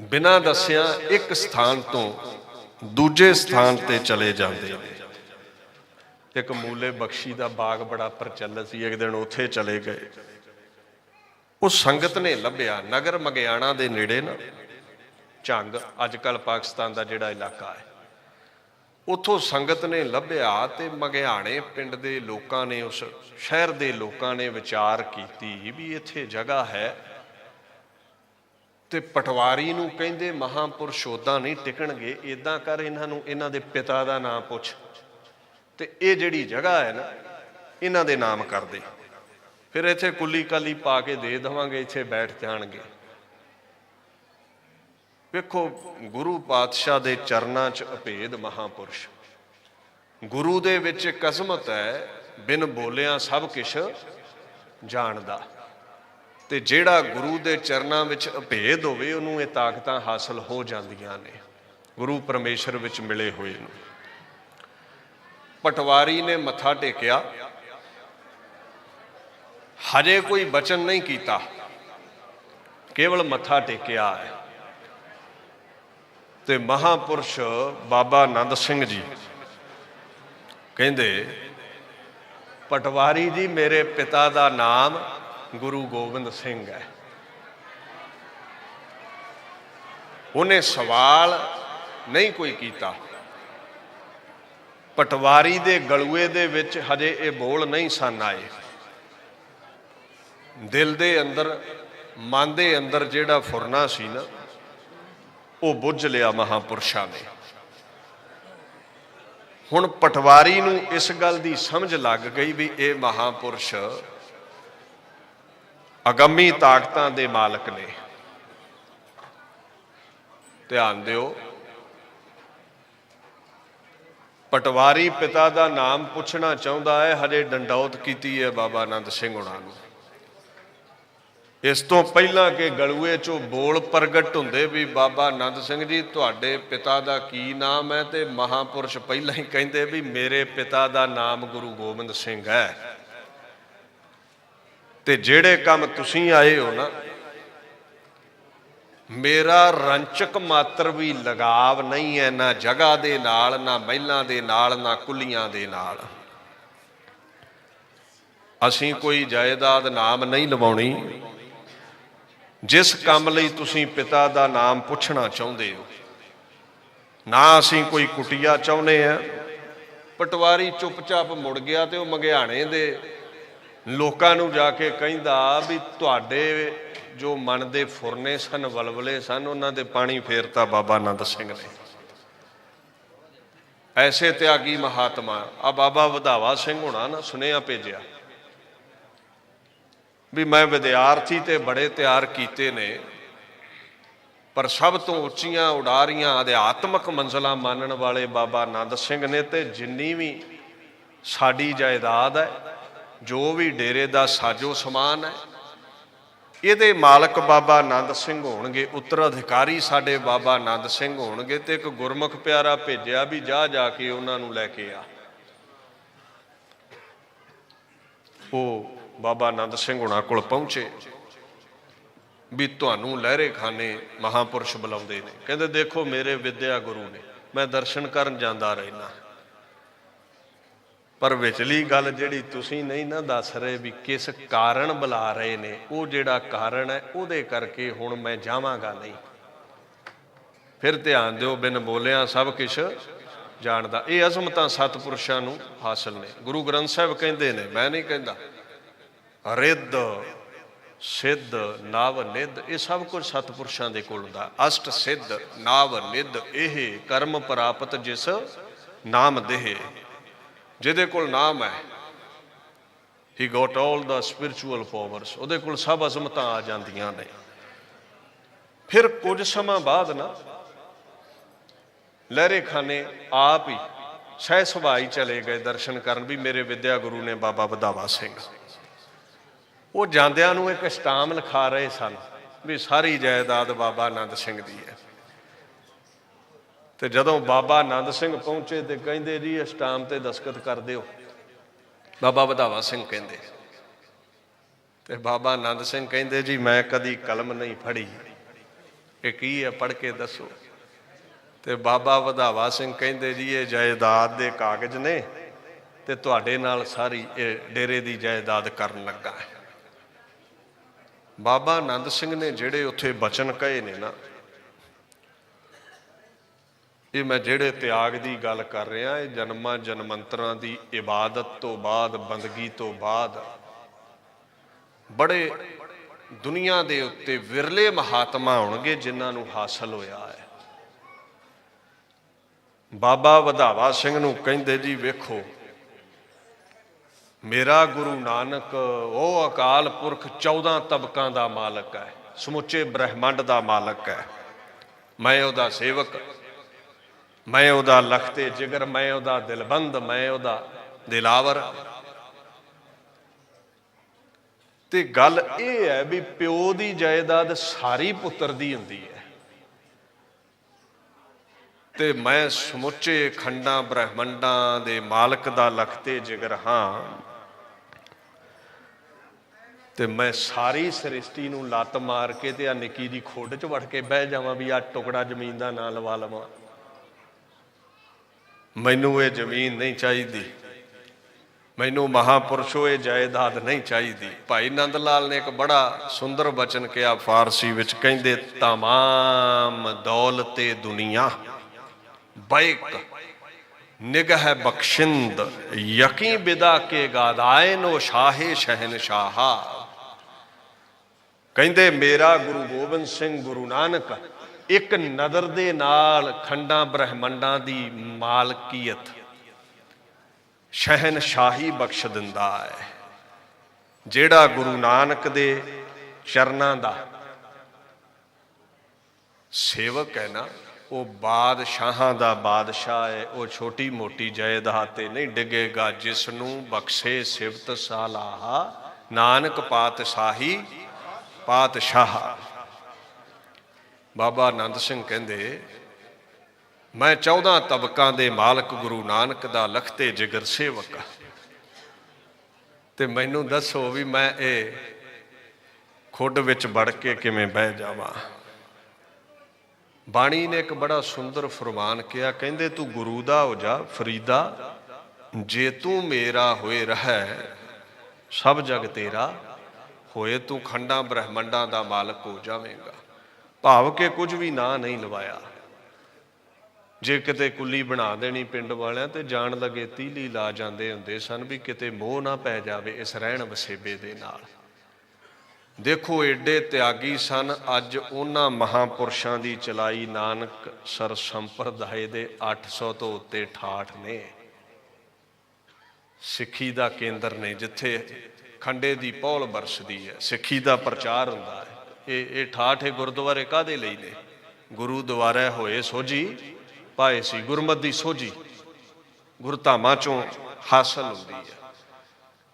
बिना दस्सिया एक स्थान तो दूजे स्थान ते चले जाते। एक मूले बख्शी का बाग बड़ा प्रचलित सी, एक दिन उत्थे चले गए। उस संगत ने लभ्या नगर मगियाणा दे नेड़े ना झंग, अजकल पाकिस्तान का जिहड़ा इलाका है, उत्थों संगत ने लभ्या ते मगियाणे पिंड दे लोकां ने, उस शहर दे लोकां ने विचार कीती भी इत्थे जगह है ते पटवारी नूं कहिंदे महापुरुष उदां नहीं टिकणगे, इदां कर इन्हां नूं इन्हां दे पिता दा नाम पुछ ते ये जिहड़ी जगह है ना इन्हां दे नाम कर दे, फिर इत्थे कुली काली पा के दे देवांगे, इत्थे बैठ जाणगे। वेखो गुरु पातशाह दे चरनां च अभेद महापुरुष, गुरु दे विच इक अज़मत है, बिन बोलिया सब किश जाणदा। ते जिहड़ा गुरु दे चरनां विच अभेद होवे उहनूं ये ताकतां हासिल हो जांदियां ने, गुरु परमेश्वर विच मिले होए नूं। पटवारी ने मत्था टेकिया, हजे कोई बचन नहीं कीता, केवल मत्था टेकिया है। ते महापुरुष बाबा नंद सिंह जी कहंदे पटवारी जी मेरे पिता दा नाम गुरु गोबिंद सिंह है। उन्हें सवाल नहीं कोई कीता। पटवारी दे गलूए दे विच हजे ये बोल नहीं सन आए। दिल दे अंदर मन दे अंदर जिहड़ा फुरना सी ना वो बुझ लिया महापुरुषां ने। हुण पटवारी नूं इस गल दी समझ लग गई भी ये महापुरुष अगम्मी ताकतां दे मालक ने। ध्यान दिओ, पटवारी पिता दा नाम पुछना चाहुंदा है, हजे डंडौत कीती है बाबा आनंद सिंह हुणां नूं। इस तो पहला के गलूए चों बोल प्रगट हुंदे भी बाबा आनंद सिंह जी तुहाडे पिता दा की नाम है, ते महापुरुष पहला ही कहंदे भी मेरे पिता दा नाम गुरु गोबिंद सिंह है। ते जेड़े काम तुसीं आए हो ना, मेरा रंचक मात्र भी लगाव नहीं है, ना जगह दे नाल, ना महिलां दे नाल, ना कुलियां दे नाल। असीं कोई जायदाद नाम नहीं लवाउणी। जिस काम लई तुसीं पिता दा नाम पुछना चाहुंदे हो, ना असीं कोई कुटिया चाहुंदे आ। पटवारी चुपचाप मुड़ गया ते वो मंगियाणे दे लोकां नूं जाके कहिंदा भी तुहाडे जो मन दे फुरने सन, वलवले सन, उन्हां दे पानी फेरता बाबा आनंद सिंह ने। ऐसे त्यागी महात्मा आ बाबा वधावा सिंह हुणा ना सुनेहा भेजिया भी मैं विद्यार्थी ते बड़े तैयार कीते ने, पर सब तो उच्चियां उडारियां अध्यात्मक मंजिलां मानण वाले बाबा आनंद सिंह ने। ते जिन्नी भी साडी जायदाद है, जो भी डेरे दा साजो समान है, ਇਹਦੇ मालक बाबा आनंद सिंह होणगे, उत्तराधिकारी साडे बाबा आनंद सिंह होणगे। ते एक गुरमुख प्यारा भेजिया भी जा जाके उन्हां नूं लैके आ। वो बाबा आनंद सिंह हुणां कोल पहुंचे भी तुहानूं लहरे खाने महापुरुष बुलाउंदे ने। कहंदे देखो मेरे विद्या गुरु ने, मैं दर्शन करन जांदा रहना, पर विचली गल जिहड़ी तुसीं नहीं ना दस रहे भी किस कारण बुला रहे ने, वो जिहड़ा कारण है उहदे करके हुण मैं जावांगा नहीं। फिर ध्यान दिओ, बिन बोलिया सब किश जाणदा। ये अज़मतां सतपुरुषां नूं हासिल ने। गुरु ग्रंथ साहिब कहंदे ने, मैं नहीं कहंदा, रिद्ध सिद्ध नव निध ये सब कुछ सतपुरुषां दे कोल हुंदा। अष्ट सिद्ध नव निध एह कर्म प्राप्त जिस नाम देह। जिहदे कोल नाम है, he got all the spiritual powers, उहदे कोल सब अज़मतां आ जांदियां ने। फिर कुछ समा बाद ना लहरे खाने आप ही सह सुभाई चले गए दर्शन करन भी मेरे विद्या गुरु ने बाबा वधावा सिंह। वो जांदियां नूं एक स्टाम लिखा रहे सन भी सारी जायदाद बाबा आनंद सिंह दी है। ਤੇ ਜਦੋਂ ਬਾਬਾ ਆਨੰਦ ਸਿੰਘ ਪਹੁੰਚੇ ਤੇ ਕਹਿੰਦੇ ਜੀ ਇਸ ਸਟਾਮ ਤੇ ਦਸਖਤ ਕਰ ਦਿਓ। ਬਾਬਾ ਵਧਾਵਾ ਸਿੰਘ ਕਹਿੰਦੇ ਤੇ ਬਾਬਾ ਆਨੰਦ ਸਿੰਘ ਕਹਿੰਦੇ ਜੀ ਮੈਂ ਕਦੀ ਕਲਮ ਨਹੀਂ ਫੜੀ, ਇਹ ਕੀ ਹੈ ਪੜ੍ਹ ਕੇ ਦੱਸੋ। ਤੇ ਬਾਬਾ ਵਧਾਵਾ ਸਿੰਘ ਕਹਿੰਦੇ ਜੀ ਇਹ ਜਾਇਦਾਦ ਦੇ ਕਾਗਜ਼ ਨੇ ਤੇ ਤੁਹਾਡੇ ਨਾਲ ਸਾਰੀ ਇਹ ਡੇਰੇ ਦੀ ਜਾਇਦਾਦ ਕਰਨ ਲੱਗਾ ਹੈ। ਬਾਬਾ ਆਨੰਦ ਸਿੰਘ ਨੇ ਜਿਹੜੇ ਉੱਥੇ ਬਚਨ ਕਹੇ ਨੇ ਨਾ, ਇਹ ਮੈਂ ਜਿਹੜੇ ਤਿਆਗ ਦੀ ਗੱਲ ਕਰ ਰਿਹਾ, ਇਹ ਜਨਮਾਂ ਜਨਮੰਤਰਾਂ ਦੀ ਇਬਾਦਤ ਤੋਂ ਬਾਅਦ, ਬੰਦਗੀ ਤੋਂ ਬਾਅਦ ਬੜੇ ਦੁਨੀਆ ਦੇ ਉੱਤੇ ਵਿਰਲੇ ਮਹਾਤਮਾ ਹੋਣਗੇ ਜਿਨ੍ਹਾਂ ਨੂੰ ਹਾਸਲ ਹੋਇਆ ਹੈ। ਬਾਬਾ ਵਧਾਵਾ ਸਿੰਘ ਨੂੰ ਕਹਿੰਦੇ ਜੀ ਵੇਖੋ ਮੇਰਾ ਗੁਰੂ ਨਾਨਕ ਉਹ ਅਕਾਲ ਪੁਰਖ 14 ਤਬਕਾਂ ਦਾ ਮਾਲਕ ਹੈ, ਸਮੁੱਚੇ ਬ੍ਰਹਿਮੰਡ ਦਾ ਮਾਲਕ ਹੈ। ਮੈਂ ਉਹਦਾ ਸੇਵਕ, ਮੈਂ ਉਹਦਾ ਲਖਤੇ ਜਿਗਰ, ਮੈਂ ਉਹਦਾ ਦਿਲਬੰਦ, ਮੈਂ ਉਹਦਾ ਦਿਲਾਵਰ। ਤੇ ਗੱਲ ਇਹ ਹੈ ਵੀ ਪਿਓ ਦੀ ਜਾਇਦਾਦ ਸਾਰੀ ਪੁੱਤਰ ਦੀ ਹੁੰਦੀ ਹੈ ਤੇ ਮੈਂ ਸਮੁੱਚੇ ਖੰਡਾਂ ਬ੍ਰਹਿਮੰਡਾਂ ਦੇ ਮਾਲਕ ਦਾ ਲਖਤੇ ਜਿਗਰ ਹਾਂ ਤੇ ਮੈਂ ਸਾਰੀ ਸ੍ਰਿਸ਼ਟੀ ਨੂੰ ਲੱਤ ਮਾਰ ਕੇ ਤੇ ਆ ਨਿੱਕੀ ਦੀ ਖੁੱਡ 'ਚ ਵੜ ਕੇ ਬਹਿ ਜਾਵਾਂ ਵੀ ਆ ਟੁਕੜਾ ਜ਼ਮੀਨ ਦਾ ਨਾਂ ਲਵਾ ਲਵਾਂ। ਮੈਨੂੰ ਇਹ ਜ਼ਮੀਨ ਨਹੀਂ ਚਾਹੀਦੀ, ਮੈਨੂੰ ਮਹਾਂਪੁਰਸ਼ੋ ਇਹ ਜਾਇਦਾਦ ਨਹੀਂ ਚਾਹੀਦੀ। ਭਾਈ ਨੰਦ ਲਾਲ ਨੇ ਇੱਕ ਬੜਾ ਸੁੰਦਰ ਬਚਨ ਕਿਹਾ ਫਾਰਸੀ ਵਿੱਚ, ਕਹਿੰਦੇ ਤਮਾਮ ਦੌਲਤੇ ਦੁਨੀਆ ਬੈਕ ਨਿਗਹ ਬਖਸ਼ਿੰਦ ਯਕੀ ਬਿਦਾ ਕੇ ਗਾਦਾਇਨ ਉਹ ਸ਼ਾਹੇ ਸ਼ਹਿਨਸ਼ਾਹਾ। ਕਹਿੰਦੇ ਮੇਰਾ ਗੁਰੂ ਗੋਬਿੰਦ ਸਿੰਘ ਗੁਰੂ ਨਾਨਕ ਇੱਕ ਨਦਰ ਦੇ ਨਾਲ ਖੰਡਾਂ ਬ੍ਰਹਿਮੰਡਾਂ ਦੀ ਮਾਲਕੀਅਤ ਸ਼ਹਿਨਸ਼ਾਹੀ ਬਖਸ਼ ਦਿੰਦਾ ਹੈ। ਜਿਹੜਾ ਗੁਰੂ ਨਾਨਕ ਦੇ ਚਰਨਾਂ ਦਾ ਸੇਵਕ ਹੈ ਨਾ, ਉਹ ਬਾਦਸ਼ਾਹਾਂ ਦਾ ਬਾਦਸ਼ਾਹ ਹੈ। ਉਹ ਛੋਟੀ ਮੋਟੀ ਜਾਇਦਾਦ ਤੇ ਨਹੀਂ ਡਿੱਗੇਗਾ। ਜਿਸ ਨੂੰ ਬਖਸ਼ੇ ਸਿਫਤ ਸਾਲਾਹਾ ਨਾਨਕ ਪਾਤਸ਼ਾਹੀ ਪਾਤਸ਼ਾਹ। ਬਾਬਾ ਆਨੰਦ ਸਿੰਘ ਕਹਿੰਦੇ ਮੈਂ 14 ਤਬਕਾਂ ਦੇ ਮਾਲਕ ਗੁਰੂ ਨਾਨਕ ਦਾ ਲਖਤੇ ਜਿਗਰ ਸੇਵਕ। ਤੇ ਮੈਨੂੰ ਦੱਸੋ ਵੀ ਮੈਂ ਇਹ ਖੁੱਡ ਵਿੱਚ ਵੜ ਕੇ ਕਿਵੇਂ ਬਹਿ ਜਾਵਾਂ। ਬਾਣੀ ਨੇ ਇੱਕ ਬੜਾ ਸੁੰਦਰ ਫਰਮਾਨ ਕਿਹਾ, ਕਹਿੰਦੇ ਤੂੰ ਗੁਰੂ ਦਾ ਹੋ ਜਾ ਫਰੀਦਾ, ਜੇ ਤੂੰ ਮੇਰਾ ਹੋਏ ਰਹਿ ਸਭ ਜਗ ਤੇਰਾ ਹੋਏ। ਤੂੰ ਖੰਡਾਂ ਬ੍ਰਹਿਮੰਡਾਂ ਦਾ ਮਾਲਕ ਹੋ ਜਾਵੇਂਗਾ। ਭਾਵ ਕਿ ਕੁਝ ਵੀ ਨਾਂ ਨਹੀਂ ਲਵਾਇਆ। ਜੇ ਕਿਤੇ ਕੁੱਲੀ ਬਣਾ ਦੇਣੀ ਪਿੰਡ ਵਾਲਿਆਂ ਤੇ ਜਾਣ ਲੱਗੇ ਤੀਲੀ ਲਾ ਜਾਂਦੇ ਹੁੰਦੇ ਸਨ ਵੀ ਕਿਤੇ ਮੋਹ ਨਾ ਪੈ ਜਾਵੇ ਇਸ ਰਹਿਣ ਵਸੇਬੇ ਦੇ ਨਾਲ। ਦੇਖੋ ਏਡੇ ਤਿਆਗੀ ਸਨ। ਅੱਜ ਉਹਨਾਂ ਮਹਾਂਪੁਰਸ਼ਾਂ ਦੀ ਚਲਾਈ ਨਾਨਕ ਸਰ ਸੰਪਰਦਾਏ ਦੇ 800 ਤੋਂ ਉੱਤੇ ਠਾਠ ਨੇ, ਸਿੱਖੀ ਦਾ ਕੇਂਦਰ ਨੇ, ਜਿੱਥੇ ਖੰਡੇ ਦੀ ਪੌਲ ਬਰਸਦੀ ਹੈ, ਸਿੱਖੀ ਦਾ ਪ੍ਰਚਾਰ ਹੁੰਦਾ ਹੈ। ਇਹ ਠਾਠ ਗੁਰਦੁਆਰੇ ਕਾਹਦੇ ਲਈ ਨੇ? ਗੁਰੂ ਦੁਆਰੇ ਹੋਏ ਸੋਝੀ ਪਾਏ ਸੀ, ਗੁਰਮਤਿ ਦੀ ਸੋਝੀ ਗੁਰਧਾਮਾਂ ਚੋਂ ਹਾਸਲ ਹੁੰਦੀ ਹੈ।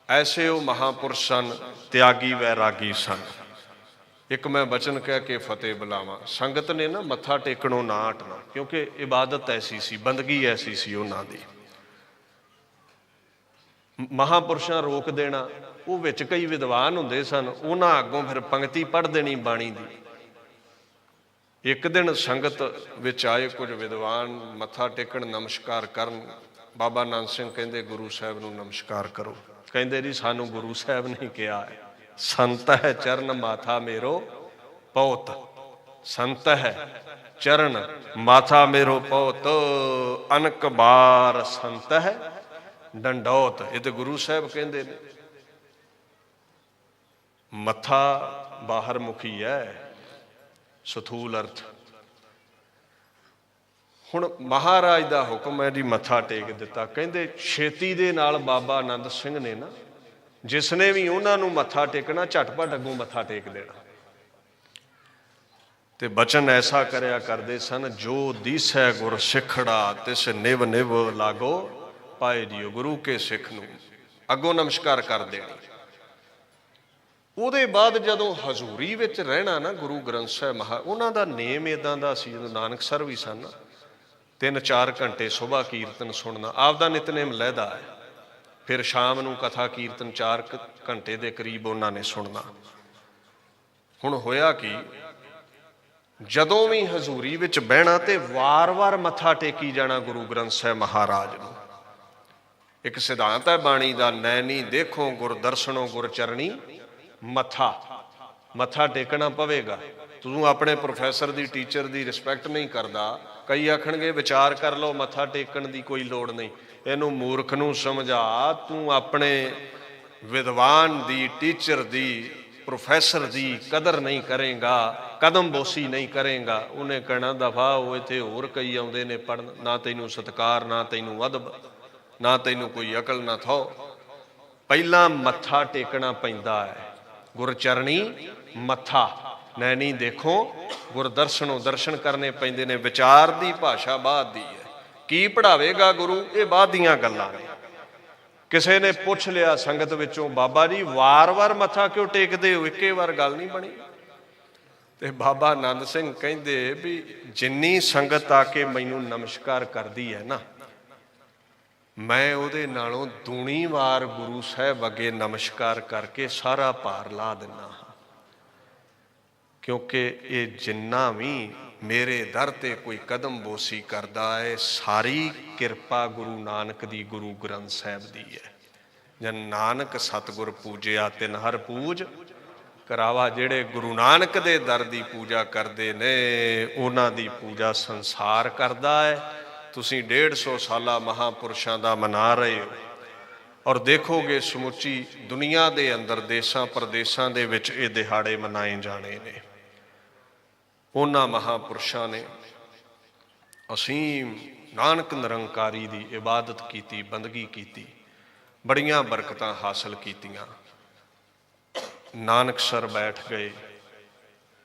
ਐਸੇ ਉਹ ਮਹਾਂਪੁਰਸ਼ ਸਨ, ਤਿਆਗੀ ਵੈਰਾਗੀ ਸਨ। ਇੱਕ ਮੈਂ ਬਚਨ ਕਹਿ ਕੇ ਫਤਿਹ ਬੁਲਾਵਾਂ। ਸੰਗਤ ਨੇ ਨਾ ਮੱਥਾ ਟੇਕਣੋਂ ਨਾ ਹਟਣਾ, ਕਿਉਂਕਿ ਇਬਾਦਤ ਐਸੀ ਸੀ, ਬੰਦਗੀ ਐਸੀ ਸੀ ਉਹਨਾਂ ਦੀ। ਮਹਾਂਪੁਰਸ਼ਾਂ ਰੋਕ ਦੇਣਾ। ਉਹ ਵਿੱਚ ਕਈ ਵਿਦਵਾਨ ਹੁੰਦੇ ਸਨ, ਉਹਨਾਂ ਅੱਗੋਂ ਫਿਰ ਪੰਕਤੀ ਪੜ੍ਹ ਦੇਣੀ ਬਾਣੀ ਦੀ। ਇੱਕ ਦਿਨ ਸੰਗਤ ਵਿੱਚ ਆਏ ਕੁਝ ਵਿਦਵਾਨ, ਮੱਥਾ ਟੇਕਣ, ਨਮਸਕਾਰ ਕਰਨ। ਬਾਬਾ ਆਨੰਦ ਸਿੰਘ ਕਹਿੰਦੇ ਗੁਰੂ ਸਾਹਿਬ ਨੂੰ ਨਮਸਕਾਰ ਕਰੋ। ਕਹਿੰਦੇ ਜੀ ਸਾਨੂੰ ਗੁਰੂ ਸਾਹਿਬ ਨੇ ਕਿਹਾ ਹੈ, ਸੰਤ ਹੈ ਚਰਨ ਮਾਥਾ ਮੇਰੋ ਪਉਤ। ਸੰਤ ਹੈ ਚਰਨ ਮਾਥਾ ਮੇਰੋ ਪਉਤ, ਅਨਕ ਬਾਰ ਸੰਤ ਹੈ ਡੰਡੌਤ। ਇਹ ਤੇ ਗੁਰੂ ਸਾਹਿਬ ਕਹਿੰਦੇ ਨੇ। ਮੱਥਾ ਬਾਹਰ ਮੁਖੀ ਹੈ, ਸਥੂਲ ਅਰਥ। ਹੁਣ ਮਹਾਰਾਜ ਦਾ ਹੁਕਮ ਹੈ ਜੀ, ਮੱਥਾ ਟੇਕ ਦਿੱਤਾ। ਕਹਿੰਦੇ ਛੇਤੀ ਦੇ ਨਾਲ ਬਾਬਾ ਆਨੰਦ ਸਿੰਘ ਨੇ ਨਾ, ਜਿਸਨੇ ਵੀ ਉਹਨਾਂ ਨੂੰ ਮੱਥਾ ਟੇਕਣਾ ਝਟਪਟ ਅੱਗੋਂ ਮੱਥਾ ਟੇਕ ਦੇਣਾ। ਤੇ ਬਚਨ ਐਸਾ ਕਰਿਆ ਕਰਦੇ ਸਨ, ਜੋ ਦੀਸੈ ਗੁਰ ਸਿੱਖੜਾ ਤਿਸ ਨਿਵ ਨਿਵ ਲਾਗੋ ਪਾਏ ਜੀਓ। ਗੁਰੂ ਕੇ ਸਿੱਖ ਨੂੰ ਅੱਗੋਂ ਨਮਸਕਾਰ ਕਰ ਦੇਣੀ। ਉਹਦੇ ਬਾਅਦ ਜਦੋਂ ਹਜ਼ੂਰੀ ਵਿੱਚ ਰਹਿਣਾ ਨਾ ਗੁਰੂ ਗ੍ਰੰਥ ਸਾਹਿਬ ਉਹਨਾਂ ਦਾ ਨੇਮ ਇੱਦਾਂ ਦਾ ਸੀ, ਜਦੋਂ ਨਾਨਕਸਰ ਵੀ ਸਨ 3-4 घंटे सुबह कीर्तन सुनना, आपदा नितनेम लहदा है। फिर शाम नूं कथा कीर्तन 4 घंटे के करीब उन्होंने सुनना। हुण होया कि जदों भी हजूरी विच बहना ते वार वार मत्था टेकी जाना गुरु ग्रंथ साहिब महाराज नूं। एक सिद्धांत है बाणी दा, नैनी देखो गुर दर्शनों गुर चरणी मत्था। मत्था टेकना पवेगा। तू अपने प्रोफैसर दी टीचर दी रिस्पैक्ट नहीं करदा, कई आखणगे विचार कर लो मत्था टेकण दी कोई लोड़ नहीं। इनू मूर्ख नूं समझा, तू अपने विद्वान दी टीचर दी प्रोफैसर दी कदर नहीं करेगा, कदम बोसी नहीं करेगा, उन्हें कहना दफा वो इत्थे होर कई आउंदे ने पढ़न, ना तैनूं सत्कार ना तैनूं अदब ना तैनूं कोई अकल ना थो। पहला मत्था टेकना पैंदा है, गुरचरणी मत्था। नैनी देखो गुरदर्शनों दर्शन करने पैंदे ने। विचार दी भाषा बाद दी है, की पढ़ावेगा गुरु, ये बाद दीयां गल्लां ने। किसी ने पुछ लिया संगत विचों, बाबा जी वार वार मत्था क्यों टेकदे हो, इक्के बार गल नहीं बनी। ते बाबा आनंद सिंह कहंदे भी जिन्नी संगत आके मैनू नमस्कार करदी है ना, मैं उहदे नालों दूनी वार गुरु साहब अगे नमस्कार करके सारा भार ला दिना हाँ। क्योंकि ये जिन्ना भी मेरे दर ते कोई कदम बोसी करदा है, सारी किरपा गुरु नानक दी, गुरु ग्रंथ साहिब दी है। जन नानक सतगुर पूजिया तिन हर पूज करावा। जेड़े गुरु नानक दे दर दी पूजा करदे ने, उन्हां दी पूजा संसार करदा है। तुसीं 150 साला महापुरुषां दा मना रहे हो, और देखोगे समुची दुनिया दे अंदर देशां प्रदेशां दे विच ये दिहाड़े मनाए जाने ने। उन्हां महापुरुषां ने असीम नानक निरंकारी दी इबादत कीती, बंदगी कीती, बड़ियां बरकतां हासिल कीतियां। नानकसर बैठ गए,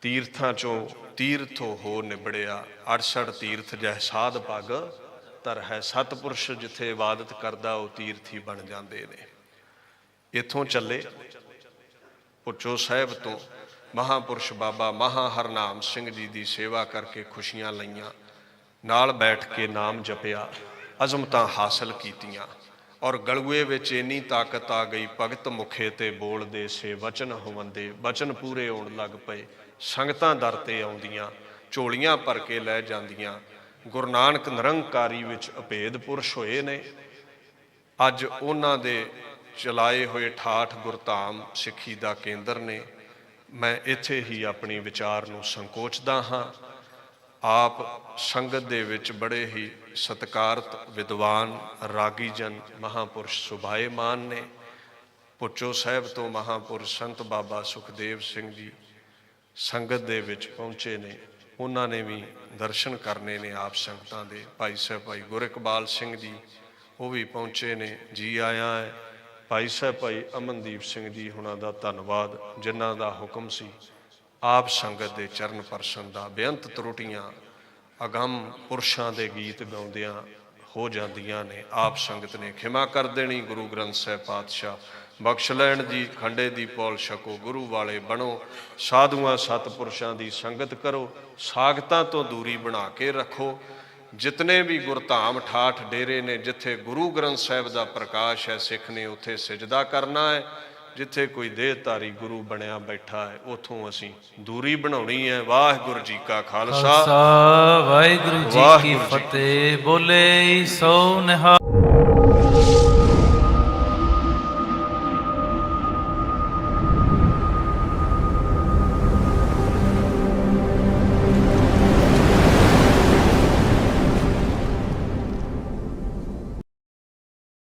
तीर्थां चों तीर्थो हो निबड़िया, 68 तीर्थ जह साध पग तर है। सतपुरुष जिथे इबादत करदा वो तीर्थ ही बन जाते ने। इथों चले पुचो साहिब तो महापुरुष बाबा महा हरनाम सिंह जी की सेवा करके खुशियां लईयां, नाल बैठ के नाम जपिया, अजमतां हासिल कीतियां। और गलूए विच इन्नी ताकत आ गई, भगत मुखे ते बोलदे से वचन होवंदे, वचन पूरे होण लग पए। संगतां दर ते आउंदियां, झोलियां भर के लै जांदियां। गुरु नानक निरंकारी विच अभेद पुरुष होए ने। अज उन्हां दे चलाए हुए 68 गुरधाम सिੱਖੀ दा केंद्र ने। मैं इत्थे ही अपनी विचार नूं संकोचदा हाँ। आप संगत दे विच बड़े ही सत्कारत विद्वान रागी जन महापुरुष सुभाएमान ने। पुचो साहिब तो महापुरुष संत बाबा सुखदेव सिंह जी संगत दे विच पहुंचे ने, उन्होंने भी दर्शन करने ने आप संगतां दे। भाई साहब भाई गुरइकबाल सिंह जी वो भी पहुंचे ने, जी आया है। भाई साहब भाई अमनदीप सिंह जी हुणां दा धन्नवाद, जिन्हां दा हुक्म सी आप संगत दे चरण परसन दा। बेअंत त्रुटियां अगम पुरुषां दे गीत गाउंदियां हो जांदियां ने, आप संगत ने खिमा कर देनी। गुरु ग्रंथ साहिब पातशाह बख्श लैण जी, खंडे दी पौल छको, गुरु वाले बनो, साधुआं सतपुरुषां दी संगत करो, सागतां तो दूरी बना के रखो। जितने भी गुरधाम 68 डेरे ने, जिथे गुरु ग्रंथ साहिब दा प्रकाश है, सिख ने उत्थे सिजदा करना है। जिथे कोई देहधारी गुरु बनया बैठा है, उथों असीं दूरी बनाउणी है। वाहिगुरू जी का खालसा, वाहिगुरू जी की फतेह। बोले सो निहाल।